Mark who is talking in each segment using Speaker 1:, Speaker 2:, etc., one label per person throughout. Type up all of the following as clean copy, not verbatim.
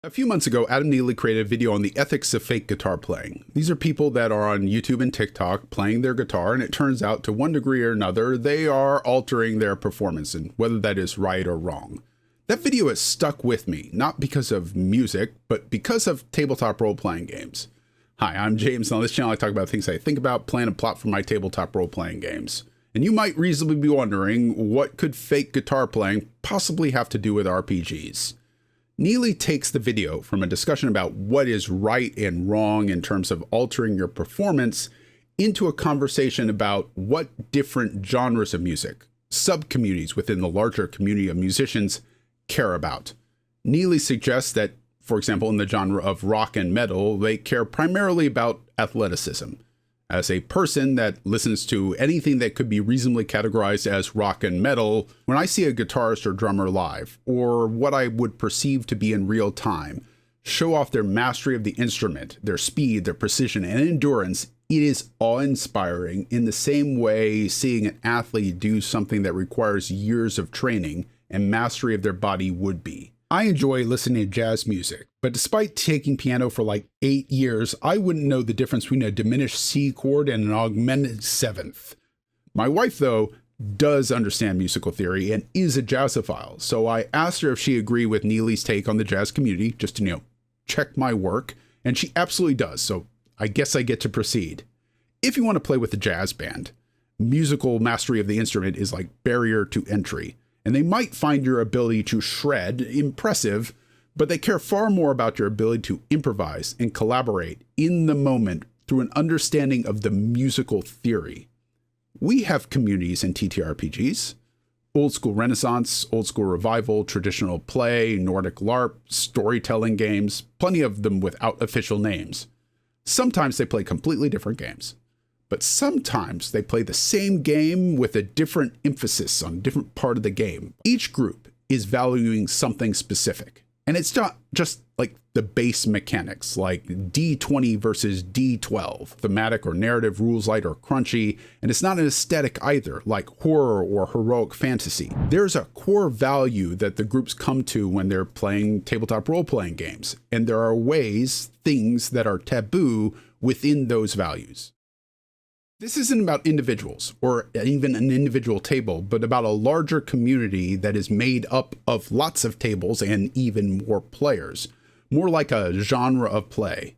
Speaker 1: A few months ago, Adam Neely created a video on the ethics of fake guitar playing. These are people that are on YouTube and TikTok playing their guitar, and it turns out to one degree or another, they are altering their performance, and whether that is right or wrong. That video has stuck with me, not because of music, but because of tabletop role-playing games. Hi, I'm James, and on this channel I talk about things I think about, plan, and plot for my tabletop role-playing games. And you might reasonably be wondering, what could fake guitar playing possibly have to do with RPGs? Neely takes the video from a discussion about what is right and wrong in terms of altering your performance into a conversation about what different genres of music, sub-communities within the larger community of musicians, care about. Neely suggests that, for example, in the genre of rock and metal, they care primarily about athleticism. As a person that listens to anything that could be reasonably categorized as rock and metal, when I see a guitarist or drummer live, or what I would perceive to be in real time, show off their mastery of the instrument, their speed, their precision, and endurance, it is awe-inspiring in the same way seeing an athlete do something that requires years of training and mastery of their body would be. I enjoy listening to jazz music, but despite taking piano for like 8 years, I wouldn't know the difference between a diminished C chord and an augmented seventh. My wife, though, does understand musical theory and is a jazzophile, so I asked her if she agreed with Neely's take on the jazz community, just to, check my work, and she absolutely does, so I guess I get to proceed. If you want to play with a jazz band, musical mastery of the instrument is like barrier to entry. And they might find your ability to shred impressive, but they care far more about your ability to improvise and collaborate in the moment through an understanding of the musical theory. We have communities in TTRPGs, old school Renaissance, old school revival, traditional play, Nordic LARP, storytelling games, plenty of them without official names. Sometimes they play completely different games. But sometimes they play the same game with a different emphasis on a different part of the game. Each group is valuing something specific. And it's not just like the base mechanics, like D20 versus D12, thematic or narrative, rules light or crunchy. And it's not an aesthetic either, like horror or heroic fantasy. There's a core value that the groups come to when they're playing tabletop role-playing games. And there are ways, things that are taboo within those values. This isn't about individuals or even an individual table, but about a larger community that is made up of lots of tables and even more players, more like a genre of play.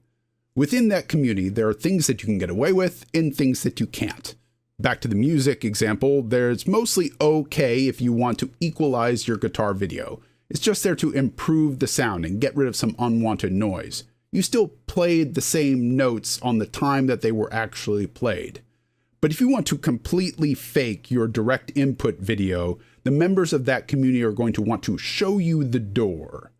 Speaker 1: Within that community, there are things that you can get away with and things that you can't. Back to the music example, there's mostly okay if you want to equalize your guitar video. It's just there to improve the sound and get rid of some unwanted noise. You still played the same notes on the time that they were actually played. But if you want to completely fake your direct input video, the members of that community are going to want to show you the door.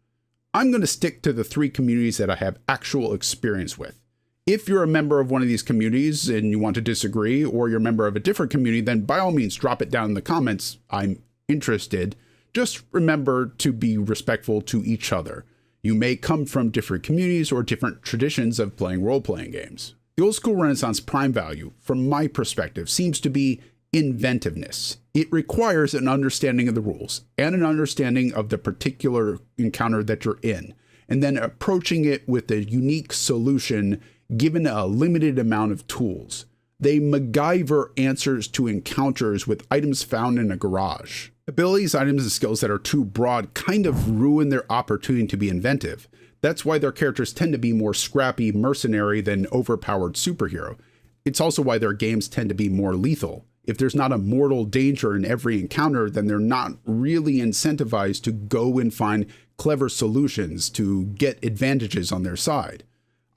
Speaker 1: I'm going to stick to the 3 communities that I have actual experience with. If you're a member of one of these communities and you want to disagree, or you're a member of a different community, then by all means drop it down in the comments. I'm interested. Just remember to be respectful to each other. You may come from different communities or different traditions of playing role-playing games. The old school Renaissance prime value, from my perspective, seems to be inventiveness. It requires an understanding of the rules and an understanding of the particular encounter that you're in, and then approaching it with a unique solution given a limited amount of tools. They MacGyver answers to encounters with items found in a garage. Abilities, items, and skills that are too broad kind of ruin their opportunity to be inventive. That's why their characters tend to be more scrappy mercenary than overpowered superhero. It's also why their games tend to be more lethal. If there's not a mortal danger in every encounter, then they're not really incentivized to go and find clever solutions to get advantages on their side.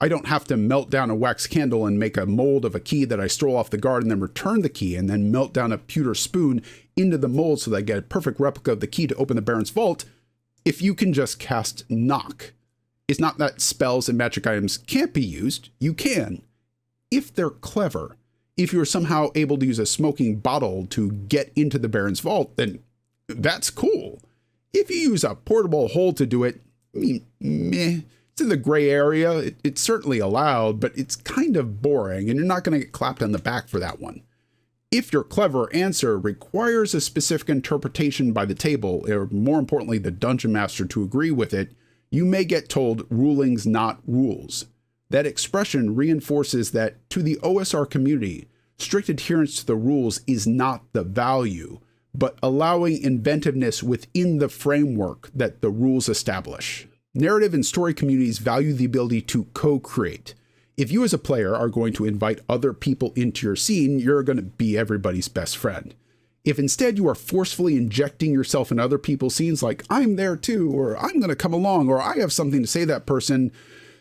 Speaker 1: I don't have to melt down a wax candle and make a mold of a key that I stole off the guard and then return the key and then melt down a pewter spoon into the mold so that I get a perfect replica of the key to open the Baron's vault if you can just cast knock. It's not that spells and magic items can't be used. You can, if they're clever. If you're somehow able to use a smoking bottle to get into the Baron's vault, then that's cool. If you use a portable hole to do it, meh. It's in the gray area. It's certainly allowed, but it's kind of boring, and you're not going to get clapped on the back for that one. If your clever answer requires a specific interpretation by the table, or more importantly, the dungeon master to agree with it, you may get told rulings not rules. That expression reinforces that to the OSR community, strict adherence to the rules is not the value, but allowing inventiveness within the framework that the rules establish. Narrative and story communities value the ability to co-create. If you as a player are going to invite other people into your scene, you're going to be everybody's best friend. If instead you are forcefully injecting yourself in other people's scenes like, I'm there too, or I'm going to come along, or I have something to say to that person,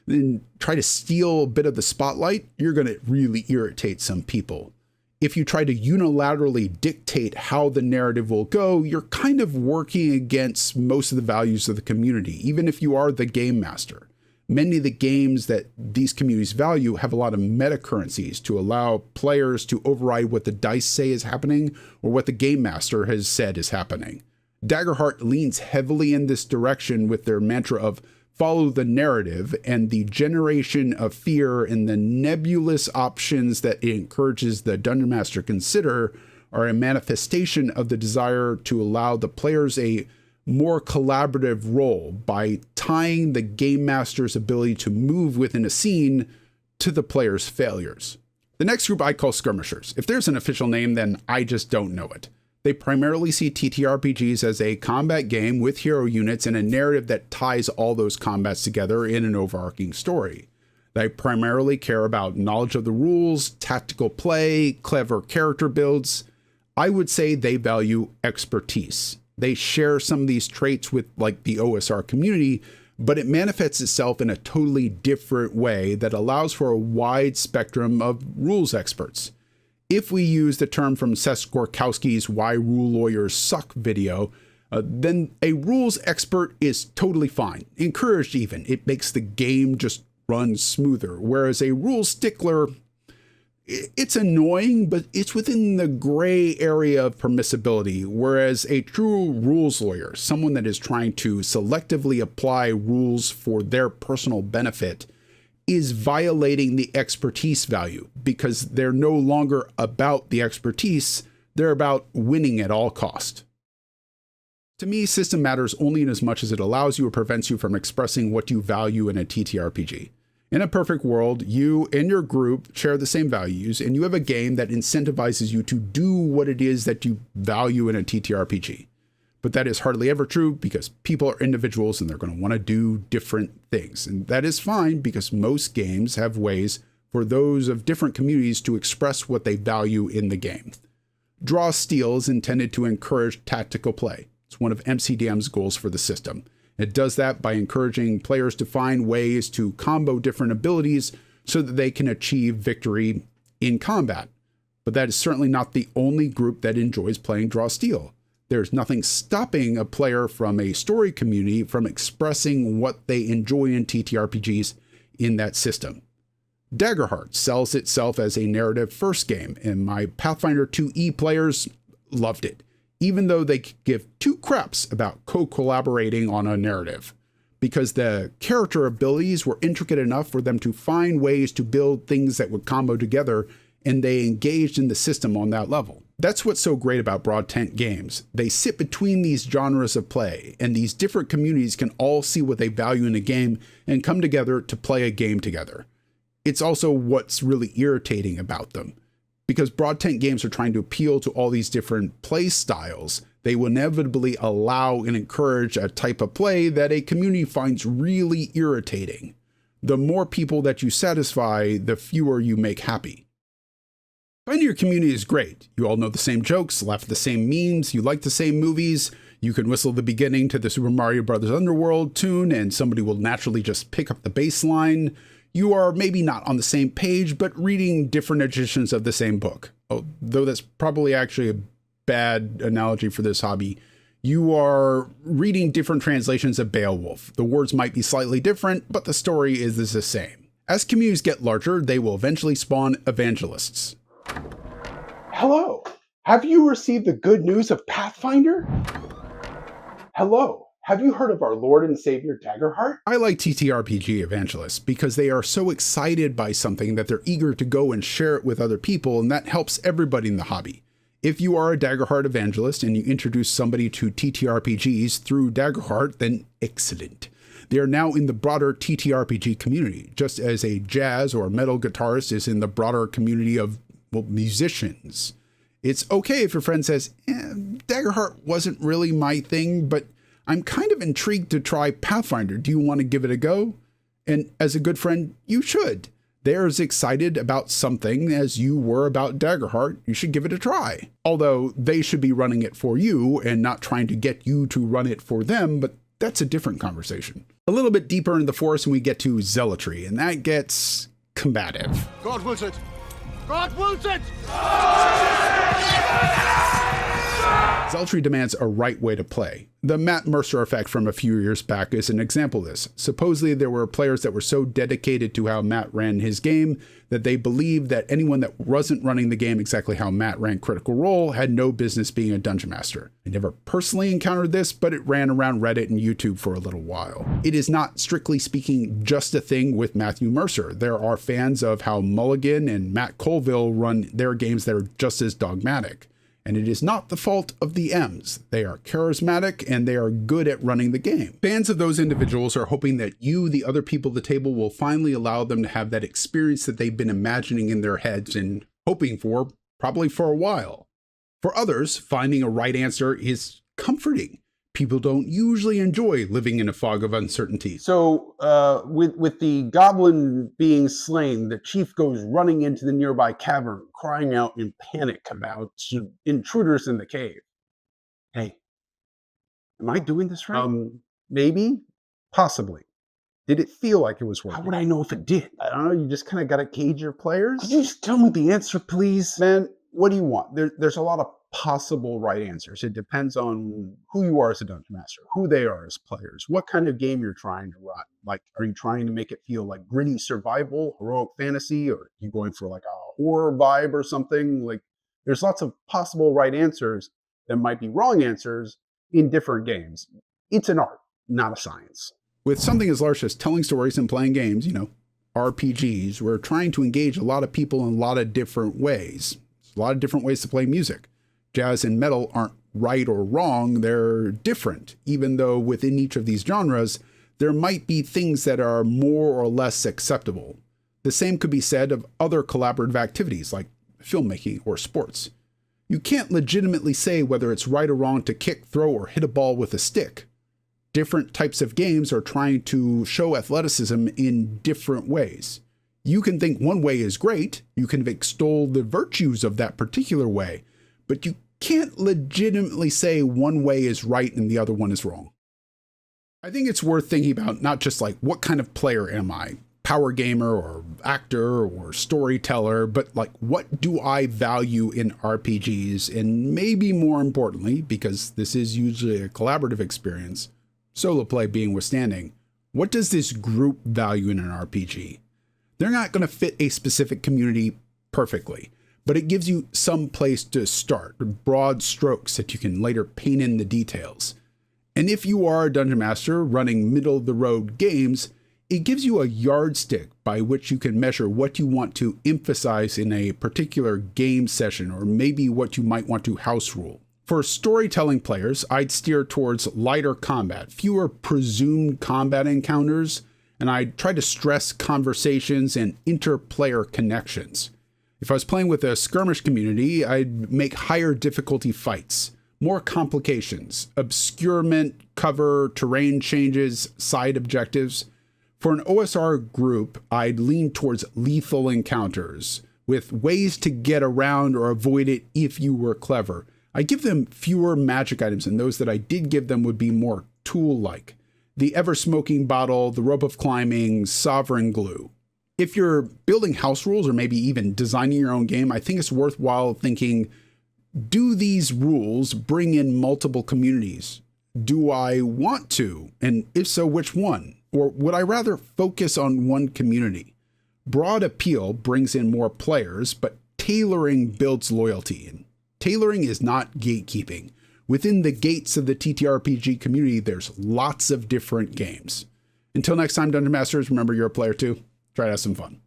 Speaker 1: then try to steal a bit of the spotlight, you're going to really irritate some people. If you try to unilaterally dictate how the narrative will go, you're kind of working against most of the values of the community, even if you are the game master. Many of the games that these communities value have a lot of meta currencies to allow players to override what the dice say is happening or what the game master has said is happening. Daggerheart leans heavily in this direction with their mantra of follow the narrative and the generation of fear and the nebulous options that it encourages the dungeon master to consider are a manifestation of the desire to allow the players a more collaborative role by tying the game master's ability to move within a scene to the player's failures. The next group I call skirmishers. If there's an official name, then I just don't know it. They primarily see TTRPGs as a combat game with hero units and a narrative that ties all those combats together in an overarching story. They primarily care about knowledge of the rules, tactical play, clever character builds. I would say they value expertise. They share some of these traits with like the OSR community, but it manifests itself in a totally different way that allows for a wide spectrum of rules experts. If we use the term from Seth Gorkowski's Why Rule Lawyers Suck video, then a rules expert is totally fine, encouraged even. It makes the game just run smoother, whereas a rules stickler, it's annoying, but it's within the gray area of permissibility, whereas a true rules lawyer, someone that is trying to selectively apply rules for their personal benefit, is violating the expertise value because they're no longer about the expertise, they're about winning at all cost. To me, system matters only in as much as it allows you or prevents you from expressing what you value in a TTRPG. In a perfect world, you and your group share the same values, and you have a game that incentivizes you to do what it is that you value in a TTRPG. But that is hardly ever true because people are individuals and they're going to want to do different things. And that is fine because most games have ways for those of different communities to express what they value in the game. Draw Steel is intended to encourage tactical play. It's one of MCDM's goals for the system. It does that by encouraging players to find ways to combo different abilities so that they can achieve victory in combat. But that is certainly not the only group that enjoys playing Draw Steel. There's nothing stopping a player from a story community from expressing what they enjoy in TTRPGs in that system. Daggerheart sells itself as a narrative first game, and my Pathfinder 2e players loved it, even though they give two craps about co-collaborating on a narrative, because the character abilities were intricate enough for them to find ways to build things that would combo together, and they engaged in the system on that level. That's what's so great about broad tent games. They sit between these genres of play, and these different communities can all see what they value in a game and come together to play a game together. It's also what's really irritating about them. Because broad tent games are trying to appeal to all these different play styles, they will inevitably allow and encourage a type of play that a community finds really irritating. The more people that you satisfy, the fewer you make happy. Finding your community is great. You all know the same jokes, laugh at the same memes, you like the same movies, you can whistle the beginning to the Super Mario Bros. Underworld tune and somebody will naturally just pick up the bass line. You are maybe not on the same page, but reading different editions of the same book. Though that's probably actually a bad analogy for this hobby. You are reading different translations of Beowulf. The words might be slightly different, but the story is the same. As communities get larger, they will eventually spawn evangelists.
Speaker 2: Hello, have you received the good news of Pathfinder? Hello, have you heard of our Lord and Savior Daggerheart?
Speaker 1: I like TTRPG evangelists because they are so excited by something that they're eager to go and share it with other people, and that helps everybody in the hobby. If you are a Daggerheart evangelist and you introduce somebody to TTRPGs through Daggerheart, then excellent. They are now in the broader TTRPG community, just as a jazz or metal guitarist is in the broader community of, well, musicians. It's okay if your friend says, Daggerheart wasn't really my thing, but I'm kind of intrigued to try Pathfinder. Do you want to give it a go? And as a good friend, you should. They're as excited about something as you were about Daggerheart. You should give it a try. Although they should be running it for you and not trying to get you to run it for them, but that's a different conversation. A little bit deeper in the forest and we get to zealotry, and that gets combative.
Speaker 3: God wills it! God wills it!
Speaker 1: Zealotry demands a right way to play. The Matt Mercer effect from a few years back is an example of this. Supposedly there were players that were so dedicated to how Matt ran his game that they believed that anyone that wasn't running the game exactly how Matt ran Critical Role had no business being a dungeon master. I never personally encountered this, but it ran around Reddit and YouTube for a little while. It is not, strictly speaking, just a thing with Matthew Mercer. There are fans of how Mulligan and Matt Colville run their games that are just as dogmatic. And it is not the fault of the M's. They are charismatic and they are good at running the game. Fans of those individuals are hoping that you, the other people at the table, will finally allow them to have that experience that they've been imagining in their heads and hoping for, probably for a while. For others, finding a right answer is comforting. People don't usually enjoy living in a fog of uncertainty.
Speaker 2: So, with the goblin being slain, the chief goes running into the nearby cavern, crying out in panic about intruders in the cave. Hey, am I doing this right? Maybe, possibly. Did it feel like it was working? How would I know if it did? I don't know. You just kind of got to gauge your players. Could you just tell me the answer, please? Man, what do you want? There's a lot of possible right answers. It depends on who you are as a dungeon master, who they are as players, what kind of game you're trying to run. Like, are you trying to make it feel like gritty survival, heroic fantasy, or are you going for like a horror vibe or something? Like, there's lots of possible right answers that might be wrong answers in different games. It's an art, not a science.
Speaker 1: With something as large as telling stories and playing games, RPGs, we're trying to engage a lot of people in a lot of different ways. There's a lot of different ways to play music. Jazz and metal aren't right or wrong, they're different, even though within each of these genres, there might be things that are more or less acceptable. The same could be said of other collaborative activities like filmmaking or sports. You can't legitimately say whether it's right or wrong to kick, throw, or hit a ball with a stick. Different types of games are trying to show athleticism in different ways. You can think one way is great, you can extol the virtues of that particular way, but you can't legitimately say one way is right and the other one is wrong. I think it's worth thinking about not just like, what kind of player am I? Power gamer or actor or storyteller, but like, what do I value in RPGs? And maybe more importantly, because this is usually a collaborative experience, solo play being withstanding, what does this group value in an RPG? They're not going to fit a specific community perfectly, but it gives you some place to start, broad strokes that you can later paint in the details. And if you are a dungeon master running middle-of-the-road games, it gives you a yardstick by which you can measure what you want to emphasize in a particular game session, or maybe what you might want to house rule. For storytelling players, I'd steer towards lighter combat, fewer presumed combat encounters, and I'd try to stress conversations and inter-player connections. If I was playing with a skirmish community, I'd make higher difficulty fights, more complications, obscurement, cover, terrain changes, side objectives. For an OSR group, I'd lean towards lethal encounters, with ways to get around or avoid it if you were clever. I give them fewer magic items, and those that I did give them would be more tool-like. The ever-smoking bottle, the rope of climbing, sovereign glue. If you're building house rules or maybe even designing your own game, I think it's worthwhile thinking, do these rules bring in multiple communities? Do I want to? And if so, which one? Or would I rather focus on one community? Broad appeal brings in more players, but tailoring builds loyalty. And tailoring is not gatekeeping. Within the gates of the TTRPG community, there's lots of different games. Until next time, Dungeon Masters, remember you're a player too. Try to have some fun.